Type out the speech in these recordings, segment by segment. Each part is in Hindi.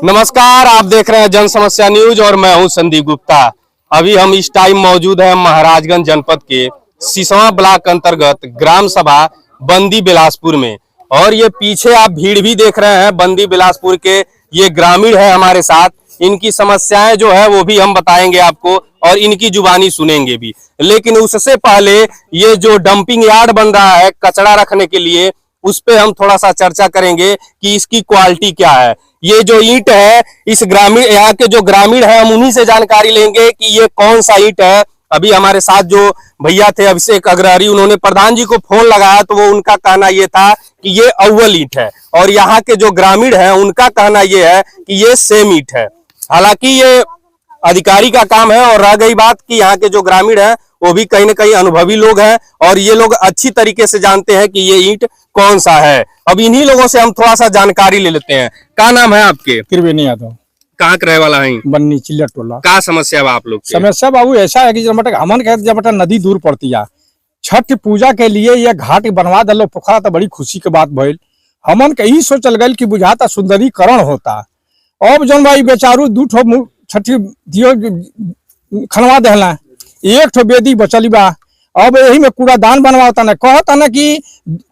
नमस्कार, आप देख रहे हैं जन समस्या न्यूज और मैं हूं संदीप गुप्ता। अभी हम इस टाइम मौजूद हैं महाराजगंज जनपद के सिसवा ब्लॉक अंतर्गत ग्राम सभा बंदी बिलासपुर में। और ये पीछे आप भीड़ भी देख रहे हैं। बंदी बिलासपुर के ये ग्रामीण है हमारे साथ। इनकी समस्याएं जो है वो भी हम बताएंगे आपको और इनकी जुबानी सुनेंगे भी। लेकिन उससे पहले ये जो डंपिंग यार्ड बन रहा है कचरा रखने के लिए, उस पे हम थोड़ा सा चर्चा करेंगे कि इसकी क्वालिटी क्या है। ये जो ईंट है, इस ग्रामीण यहाँ के जो ग्रामीण है हम उन्हीं से जानकारी लेंगे कि ये कौन सा ईंट है। अभी हमारे साथ जो भैया थे अभिषेक अग्रहरी, उन्होंने प्रधान जी को फोन लगाया तो वो उनका कहना ये था कि ये अव्वल ईंट है। और यहाँ के जो ग्रामीण है उनका कहना ये है कि ये सेम ईंट है। हालांकि ये अधिकारी का काम है। और रह गई बात कि यहाँ के जो ग्रामीण है वो भी कहीं ना कहीं अनुभवी लोग हैं और ये लोग अच्छी तरीके से जानते हैं कि ये ईंट कौन सा है। अब इन्हीं लोगों से हम थोड़ा सा जानकारी ले लेते हैं। क्या नाम है आपके? त्रिवेणी यादव। कहाँ के रहे वाला है? बन्नी चिल्ला टोला। क्या समस्या है आप लोग? समस्या बाबू ऐसा है कि हमन कहते नदी दूर पड़ती है, छठ पूजा के लिए ये घाट बनवा दलो पोखरा तो बड़ी खुशी के बात भइल। हमन के ही सोचल गल कि बुझाता सुंदरीकरण होता। अब जौन भाई बेचारू दू ठो छठी दियो खनवा देला, एक ठो बेदी बचली बा। अब यही में कूड़ादान बनवाता ना, कहता ना कि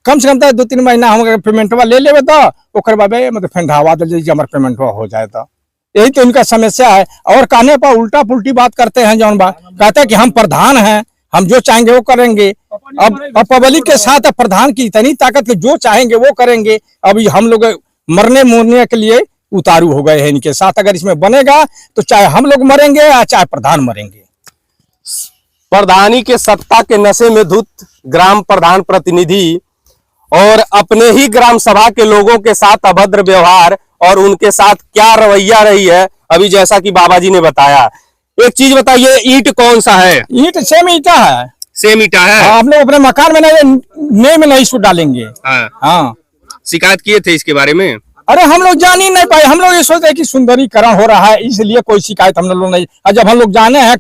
कम से कम 2-3 महीना हम पेमेंटवा ले लेवे तो ओकर बाबे मतलब फेंढावा दे हमारे पेमेंटवा हो जाए तो। यही तो इनका समस्या है। और कहने पर उल्टा पुल्टी बात करते हैं। जौन बात कहते हैं कि हम प्रधान हैं, हम जो चाहेंगे वो करेंगे। अब पब्लिक के साथ प्रधान की इतनी ताकत कि जो चाहेंगे वो करेंगे। अब हम लोग मरने मोरने के लिए उतारू हो गए हैं इनके साथ। अगर इसमें बनेगा तो चाहे हम लोग मरेंगे या चाहे प्रधान मरेंगे। प्रधानी के सत्ता के नशे में धुत ग्राम प्रधान प्रतिनिधि और अपने ही ग्राम सभा के लोगों के साथ अभद्र व्यवहार और उनके साथ क्या रवैया रही है, अभी जैसा कि बाबा जी ने बताया। एक चीज बताइए, ईंट कौन सा है? ईंट सेम ईटा है। सेम ईटा है। आप लोग अपने मकान में नए में नहीं सूट डालेंगे। हाँ। शिकायत किए थे इसके बारे में? अरे हम लोग जान ही नहीं पाए। हम लोग ये सोचते हैं कि सुंदरीकरण हो रहा है इसलिए कोई शिकायत हम लोग नहीं। और जब हम लोग जाने हैं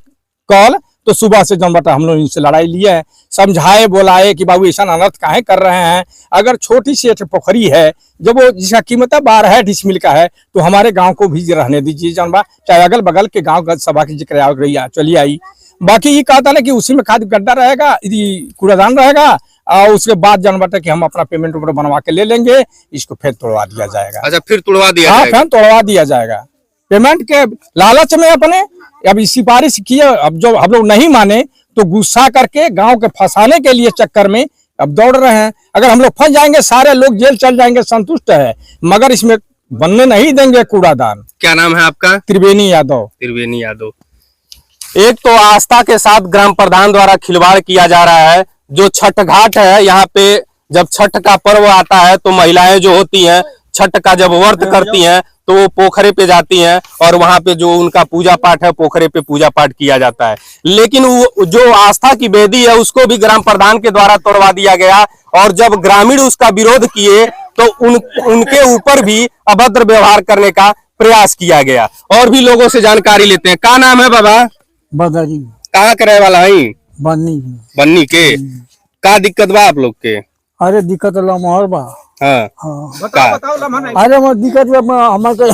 कल तो सुबह से जब हम लोग इनसे लड़ाई लिए हैं, समझाए बुलाए कि बाबू ऐसा अनर्थ काहे कर रहे हैं। अगर छोटी सी एक पोखरी है जब वो जिसका कीमत 12 डिसमिल का है तो हमारे गांव को भी रहने दीजिए जानबा, चाहे अगल बगल के गांव सभा की जिक्र चली आई। बाकी ये कहता ना कि उसी में खाद गड्ढा रहेगा, कूड़ादान रहेगा और उसके बाद जानबा कि हम अपना पेमेंट बनवा के ले लेंगे, इसको फिर तोड़वा दिया जाएगा। अच्छा, फिर तोड़वा दिया जाएगा? हाँ, फिर तोड़वा दिया जाएगा पेमेंट के लालच में अपने। अब सिफारिश किए, अब जो हम लोग नहीं माने तो गुस्सा करके गांव के फंसाने के लिए चक्कर में अब दौड़ रहे हैं। अगर हम लोग फंस जाएंगे सारे लोग जेल चल जाएंगे, संतुष्ट है, मगर इसमें बनने नहीं देंगे कूड़ादान। क्या नाम है आपका? त्रिवेणी यादव। त्रिवेणी यादव। एक तो आस्था के साथ ग्राम प्रधान द्वारा खिलवाड़ किया जा रहा है। जो छठ घाट है, यहाँ पे जब छठ का पर्व आता है तो महिलाएं जो होती हैं छठ का जब व्रत करती हैं तो वो पोखरे पे जाती हैं और वहां पे जो उनका पूजा पाठ है पोखरे पे पूजा पाठ किया जाता है। लेकिन वो जो आस्था की वेदी है उसको भी ग्राम प्रधान के द्वारा तोड़वा दिया गया। और जब ग्रामीण उसका विरोध किए तो उनके ऊपर भी अभद्र व्यवहार करने का प्रयास किया गया। और भी लोगों से जानकारी लेते हैं। क्या नाम है बाबा? बदरी। कहाँ के रहे वाला है? बन्नी। बन्नी के। क्या दिक्कत बा आप लोग के? अरे दिक्कत लमहर बा। हाँ। अरे वो दिक्कत हमारे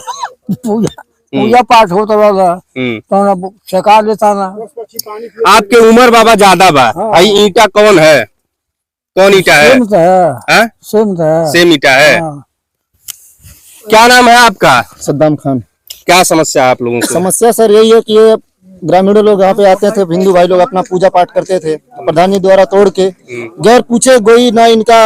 पूजा पाठ होता रहा तो छका लेता ना। आपके उम्र बाबा ज्यादा बा। आई ईंटा कौन है? कौन ईंटा है? सेम ईंटा है। क्या नाम है आपका? सद्दाम खान। क्या समस्या है आप लोगों को? समस्या सर यही है कि ये ग्रामीण लोग यहाँ पे आते थे, हिंदू भाई लोग अपना पूजा पाठ करते थे, प्रधान जी द्वारा तोड़ के गैर पूछे कोई ना इनका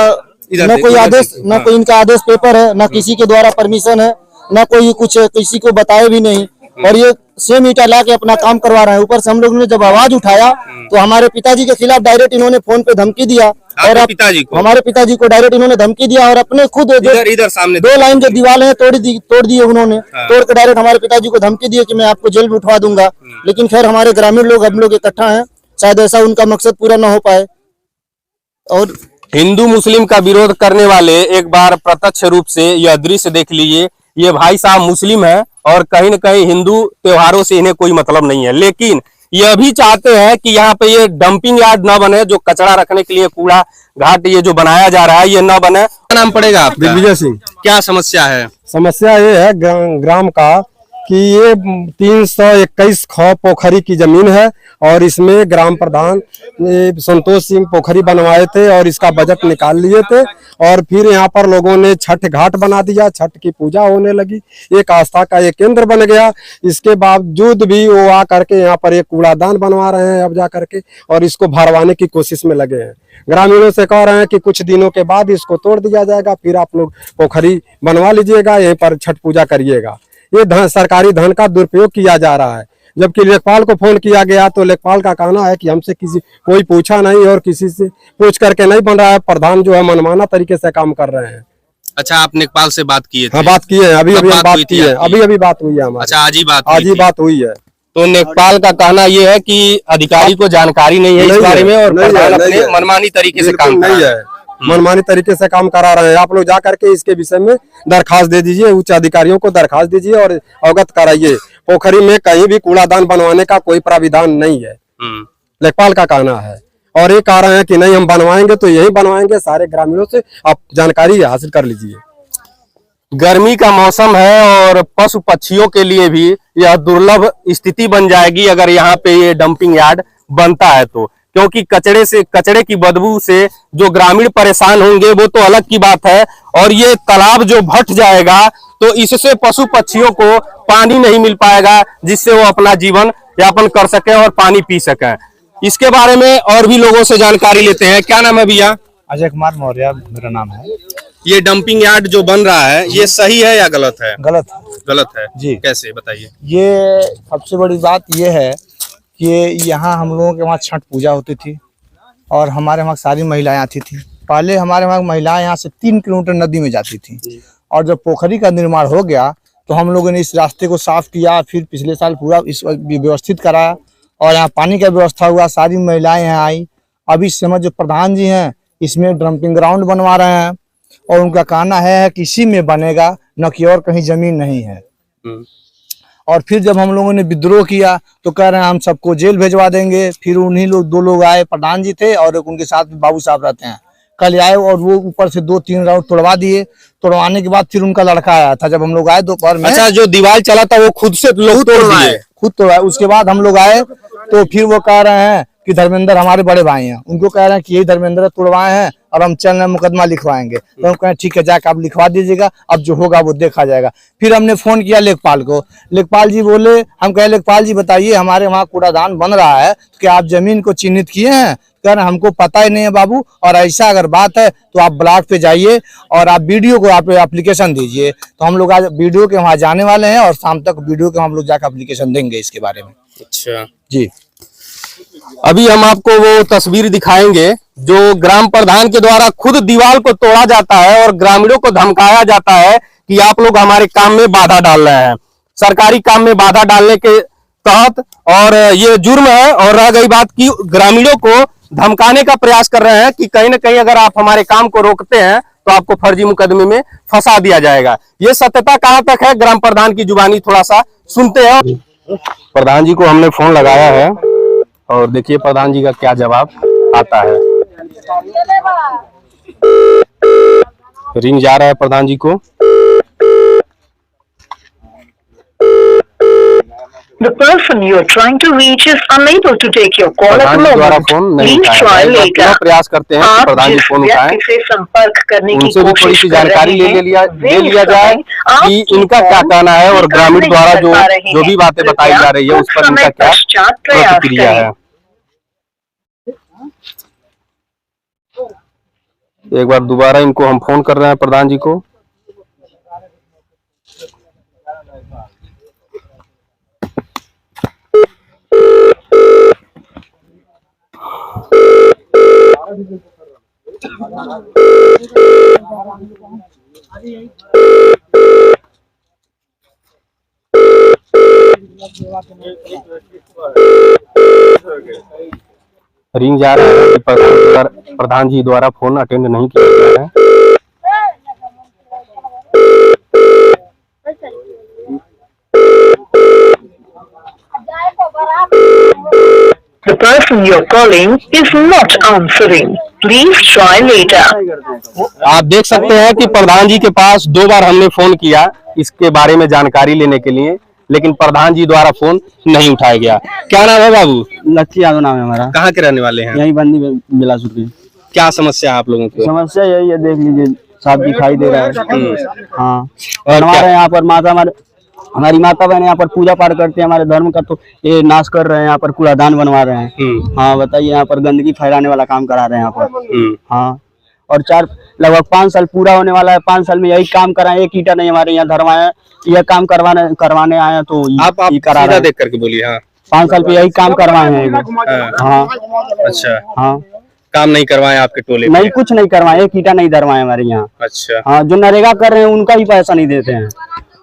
न कोई आदेश, न कोई इनका आदेश पेपर है, न किसी के द्वारा परमिशन है, न कोई कुछ किसी को बताए भी नहीं। और ये सेम ईटा ला के अपना काम करवा रहे हैं। ऊपर से हम लोग ने जब आवाज उठाया तो हमारे पिताजी के खिलाफ डायरेक्ट इन्होंने फोन पे धमकी दिया। और हमारे पिताजी को डायरेक्ट इन्होंने धमकी दिया और अपने खुद इधर सामने 2 लाइन जो दीवार है तोड़ दिए उन्होंने। तोड़ के डायरेक्ट हमारे पिताजी को धमकी दिए कि मैं आपको जेल में उठवा दूंगा। लेकिन खैर हमारे ग्रामीण लोग हम लोग इकट्ठा हैं, शायद ऐसा उनका मकसद पूरा न हो पाए। और हिंदू मुस्लिम का विरोध करने वाले एक बार प्रत्यक्ष रूप से यह दृश्य देख लीजिए। ये भाई साहब मुस्लिम है और कहीं न कहीं हिंदू त्योहारों से इन्हें कोई मतलब नहीं है, लेकिन यह भी चाहते हैं कि यहाँ पे ये डंपिंग यार्ड न बने, जो कचरा रखने के लिए कूड़ा घाट ये जो बनाया जा रहा है ये न बने। क्या नाम पड़ेगा आपका? दिग्विजय सिंह। क्या समस्या है? समस्या ये है ग्राम का कि ये 321 खौ पोखरी की जमीन है और इसमें ग्राम प्रधान संतोष सिंह पोखरी बनवाए थे और इसका बजट निकाल लिए थे और फिर यहाँ पर लोगों ने छठ घाट बना दिया, छठ की पूजा होने लगी, एक आस्था का एक केंद्र बन गया। इसके बावजूद भी वो आ करके यहाँ पर एक कूड़ादान बनवा रहे हैं अब जा करके और इसको भरवाने की कोशिश में लगे हैं। ग्रामीणों से कह रहे हैं कि कुछ दिनों के बाद इसको तोड़ दिया जाएगा, फिर आप लोग पोखरी बनवा लीजिएगा, यहीं पर छठ पूजा करिएगा। ये धन, सरकारी धन का दुरुपयोग किया जा रहा है। जबकि लेखपाल को फोन किया गया तो लेखपाल का कहना है कि हमसे कोई पूछा नहीं और किसी से पूछ करके नहीं बन रहा है। प्रधान जो है मनमाना तरीके से काम कर रहे हैं। अच्छा, आप लेखपाल से बात किए थे? हाँ, बात किए हैं, अभी बात की है, अभी बात हुई है हमारी। अच्छा, आज ही बात हुई है। तो लेखपाल का कहना यह है कि अधिकारी को जानकारी नहीं है इस बारे में और प्रधान अपने मनमानी तरीके से काम नहीं है, मनमानी तरीके से काम करा रहे हैं। आप लोग जा करके इसके विषय में दरखास्त दे दीजिए, उच्च अधिकारियों को दरखास्त दीजिए और अवगत कराइए। पोखरी में कहीं भी कूड़ादान बनवाने का कोई प्राविधान नहीं है, लेखपाल का कहना है। और ये कह रहे हैं कि नहीं हम बनवाएंगे तो यही बनवाएंगे। सारे ग्रामीणों से आप जानकारी हासिल कर लीजिए। गर्मी का मौसम है और पशु पक्षियों के लिए भी यह दुर्लभ स्थिति बन जाएगी अगर यहाँ पे ये डंपिंग यार्ड बनता है तो, क्योंकि कचड़े की बदबू से जो ग्रामीण परेशान होंगे वो तो अलग की बात है। और ये तालाब जो भट जाएगा तो इससे पशु पक्षियों को पानी नहीं मिल पाएगा जिससे वो अपना जीवन यापन कर सके और पानी पी सके। इसके बारे में और भी लोगों से जानकारी लेते हैं। क्या नाम है भैया? अजय कुमार मौर्य मेरा नाम है। ये डंपिंग यार्ड जो बन रहा है ये सही है या गलत है? गलत है जी। कैसे बताइए? ये सबसे बड़ी बात ये है कि यहाँ हम लोगों के वहाँ छठ पूजा होती थी और हमारे वहाँ सारी महिलाएं आती थी। पहले हमारे वहाँ महिलाएं यहाँ से 3 किलोमीटर नदी में जाती थी और जब पोखरी का निर्माण हो गया तो हम लोगों ने इस रास्ते को साफ किया, फिर पिछले साल पूरा इस व्यवस्थित कराया और यहाँ पानी का व्यवस्था हुआ। सारी महिलाएं यहाँ आई। अभी इस समय जो प्रधान जी हैं इसमें डंपिंग ग्राउंड बनवा रहे हैं और उनका कहना है कि इसी में बनेगा, न कि और कहीं जमीन नहीं है। और फिर जब हम लोगों ने विद्रोह किया तो कह रहे हैं हम सबको जेल भेजवा देंगे। फिर उन्हीं लोग 2 लोग आए, प्रधान जी थे और उनके साथ बाबू साहब रहते हैं, कल आए और वो ऊपर से 2-3 राउंड तोड़वा दिए। तोड़वाने के बाद फिर उनका लड़का आया था जब हम लोग आए दोपहर में। अच्छा, जो दीवार चला था वो खुद से लोग तोड़ दिए? खुद तोड़ा। उसके बाद हम लोग आए तो फिर वो कह रहे हैं कि धर्मेंद्र हमारे बड़े भाई हैं, उनको कह रहे हैं कि यही धर्मेंद्र तोड़वाए हैं और हम चल रहे मुकदमा लिखवाएंगे। तो हम कहें ठीक है, जाकर आप लिखवा दीजिएगा, अब जो होगा वो देखा जाएगा। फिर हमने फोन किया लेखपाल को, लेखपाल जी बोले, हम कहे लेखपाल जी बताइए हमारे वहाँ कूड़ादान बन रहा है कि आप जमीन को चिन्हित किए हैं? कह रहे हमको पता ही नहीं है बाबू, और ऐसा अगर बात है तो आप ब्लॉक पे जाइए और आप बीडीओ को आप एप्लीकेशन दीजिए। तो हम लोग आज बीडीओ के वहाँ जाने वाले हैं और शाम तक बीडीओ के हम लोग जाकर एप्लीकेशन देंगे इसके बारे में। अच्छा जी, अभी हम आपको वो तस्वीर दिखाएंगे जो ग्राम प्रधान के द्वारा खुद दीवार को तोड़ा जाता है और ग्रामीणों को धमकाया जाता है कि आप लोग हमारे काम में बाधा डाल रहे हैं, सरकारी काम में बाधा डालने के तहत, और ये जुर्म है। और रह गई बात कि ग्रामीणों को धमकाने का प्रयास कर रहे हैं कि कहीं ना कहीं अगर आप हमारे काम को रोकते हैं तो आपको फर्जी मुकदमे में फंसा दिया जाएगा। ये सत्यता कहां तक है, ग्राम प्रधान की जुबानी थोड़ा सा सुनते हैं। प्रधान जी को हमने फोन लगाया है और देखिए प्रधान जी का क्या जवाब आता है। रिंग जा रहा है प्रधान जी को। The person you are trying to reach is unable to take your call at the moment. Please try later. प्रयास करते हैं कि प्रधान जी फोन उठाएं, से संपर्क करने की उनसे भी थोड़ी सी जानकारी ले लिया जाए कि इनका क्या कहना है और ग्रामीण द्वारा जो भी बातें बताई जा रही है उस पर इनका क्या प्रतिक्रिया है। एक बार दोबारा इनको हम फोन कर रहे हैं प्रधान जी को। रिंग जा रहा है, प्रधान जी द्वारा फोन अटेंड नहीं किया गया है। The person you're calling is not answering. Please try later. आप देख सकते हैं कि प्रधान जी के पास 2 बार हमने फोन किया इसके बारे में जानकारी लेने के लिए, लेकिन प्रधान जी द्वारा फोन नहीं उठाया गया। क्या नाम है बाबू? लक्की यादव नाम है हमारा। कहाँ के रहने वाले हैं? यही बंदी बिलासपुर की। क्या समस्या है आप लोगों को? समस्या यही है, देख लीजिए साफ दिखाई दे रहा है। हाँ, और हमारे क्या? यहाँ पर हमारी माता बहन यहाँ पर पूजा पाठ करते हैं, हमारे धर्म का तो ये नाश कर रहे हैं, यहाँ पर कूड़ादान बनवा रहे हैं। हाँ बताइए, यहाँ पर गंदगी फैलाने वाला काम करा रहे हैं यहाँ पर। हाँ, और लगभग 5 साल पूरा होने वाला है। 5 साल में यही काम कराए, एक ईटा नहीं हमारे यहाँ धरवाए, यह काम करवाने आए हैं तो आप करा रहे हैं। देख करके बोलिए। हाँ, 5 साल पे यही काम करवाए हैं। हाँ अच्छा, हाँ, काम नहीं करवाए आपके टोले में? नहीं, कुछ नहीं करवाए, एक ईटा नहीं धरवाए हमारे यहाँ। अच्छा हाँ, जो नरेगा कर रहे हैं उनका भी पैसा नहीं देते हैं।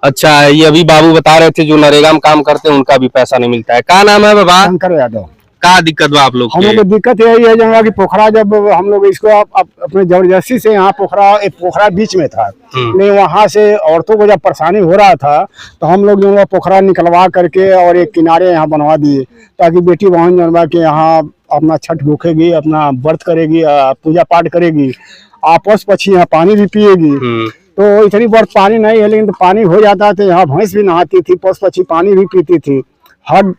अच्छा, ये अभी बाबू बता रहे थे जो नरेगा में काम करते हैं उनका भी पैसा नहीं मिलता है। क्या नाम है बाबा? शंकर यादव। क्या दिक्कत बा आप लोग हम लोग को दिक्कत यही है जो कि पोखरा, जब हम लोग इसको अपने जबरदस्ती से यहाँ पोखरा बीच में था, नहीं वहाँ से औरतों को जब परेशानी हो रहा था तो हम लोग जो पोखरा निकलवा करके और एक किनारे यहाँ बनवा दिए, ताकि बेटी बहन जो के यहाँ अपना छठ भूखेगी, अपना व्रत करेगी, पूजा पाठ करेगी, आपस पक्षी यहाँ पानी भी पिएगी। तो इतनी बार पानी नहीं है, लेकिन तो पानी हो जाता तो यहाँ भैंस भी नहाती थी, पशु पक्षी पानी भी पीती थी, हर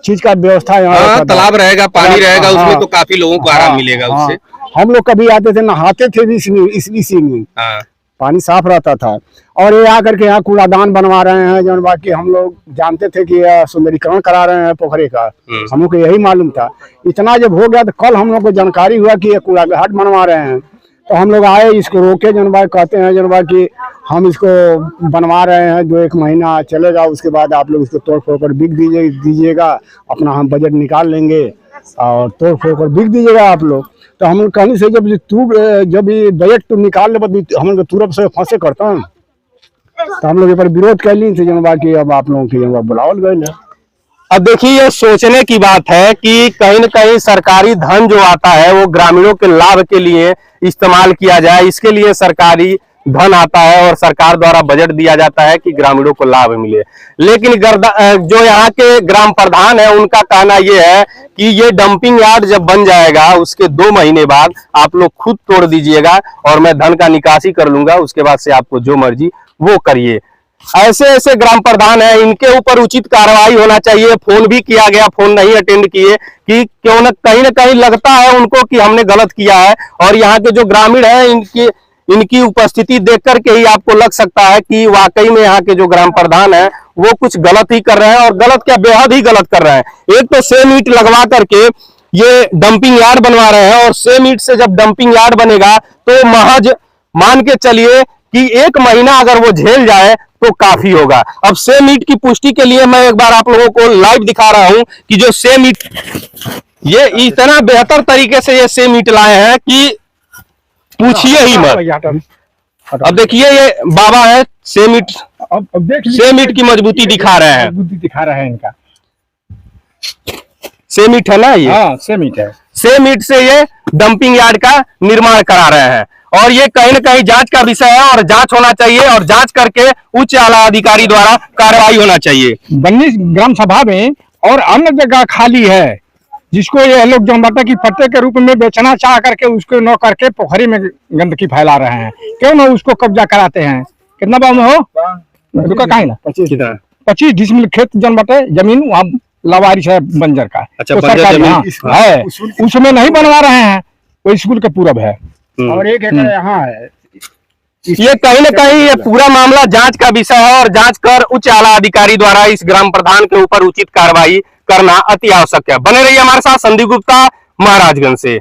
चीज का व्यवस्था यहाँ तालाब रहेगा, पानी रहेगा, उसमें तो काफी लोगों को आराम मिलेगा उससे। हम लोग कभी आते थे, नहाते थे भी इसी में। पानी साफ रहता था। और ये आकर के यहाँ कूड़ादान बनवा रहे हैं, जो बाकी हम लोग जानते थे कि सुंदरीकरण करा रहे हैं पोखरे का, हम लोग को यही मालूम था। इतना जब हो गया तो कल हम लोग को जानकारी हुआ कि ये कूड़ाघाट बनवा रहे हैं, तो हम लोग आए, इसको रोके, जनबा कहते हैं जनबा कि हम इसको बनवा रहे हैं, 2-1 महीना चलेगा, उसके बाद आप लोग इसको तोड़ फोड़ कर बिक दीजिएगा, अपना हम बजट निकाल लेंगे और तोड़ फोड़ कर बिक दीजिएगा आप लोग। तो हम लोग कहने से जब ये बजट तो निकाल ले, हम लोग तुरंत से फंसे करता हूँ, तो हम लोग पर विरोध कर ली थी जनबा कि अब आप लोगों की बुलावल गए। अब देखिए, ये सोचने की बात है कि कहीं न कहीं सरकारी धन जो आता है वो ग्रामीणों के लाभ के लिए इस्तेमाल किया जाए, इसके लिए सरकारी धन आता है और सरकार द्वारा बजट दिया जाता है कि ग्रामीणों को लाभ मिले। लेकिन जो यहाँ के ग्राम प्रधान है उनका कहना ये है कि ये डंपिंग यार्ड जब बन जाएगा उसके 2 महीने बाद आप लोग खुद तोड़ दीजिएगा और मैं धन का निकासी कर लूंगा, उसके बाद से आपको जो मर्जी वो करिए। ऐसे ग्राम प्रधान है, इनके ऊपर उचित कार्रवाई होना चाहिए। फोन भी किया गया, फोन नहीं अटेंड किए कि क्यों न कहीं लगता है उनको कि हमने गलत किया है। और यहाँ के जो ग्रामीण है इनकी उपस्थिति देख करके ही आपको लग सकता है कि वाकई में यहाँ के जो ग्राम प्रधान है वो कुछ गलत ही कर रहे हैं, और गलत क्या, बेहद ही गलत कर रहे हैं। एक तो सेम ईंट लगवा करके ये डंपिंग यार्ड बनवा रहे हैं, और सेम ईंट से जब डंपिंग यार्ड बनेगा तो महज मान के चलिए कि 1 महीना अगर वो झेल जाए तो काफी होगा। अब सेम ईंट की पुष्टि के लिए मैं एक बार आप लोगों को लाइव दिखा रहा हूं कि जो सेम ईंट, ये इतना बेहतर तरीके से ये सेम ईंट लाए हैं कि पूछिए ही मत। अब देखिए, ये बाबा है, सेम ईंट की मजबूती दिखा रहे हैं, इनका सेम ईंट है ना, ये सेम ईंट है। सेम ईंट से ये डंपिंग यार्ड का निर्माण करा रहे हैं, और ये कहीं न कहीं जांच का विषय है और जांच होना चाहिए, और जांच करके उच्च आला अधिकारी द्वारा कार्रवाई होना चाहिए। बन्नी ग्राम सभा में और अन्य जगह खाली है, जिसको ये लोग जनता की पट्टे के रूप में बेचना चाह करके उसको न करके पोखरी में गंदगी फैला रहे हैं। क्यों ना उसको कब्जा कराते हैं। कितना बाव में हो कहीं ना 25 डिसमिल खेत जनबटे जमीन वहाँ लवारिश है बंजर का। अच्छा, तो बंजर जमीन है, उसमें नहीं बनवा रहे हैं, वो स्कूल के पूरब है और 1 एकड़ यहाँ है। ये कहीं न कहीं ये पूरा मामला जांच का विषय है, और जांच कर उच्च आला अधिकारी द्वारा इस ग्राम प्रधान के ऊपर उचित कार्रवाई करना अति आवश्यक है। बने रहिए हमारे साथ, संदीप गुप्ता, महाराजगंज से।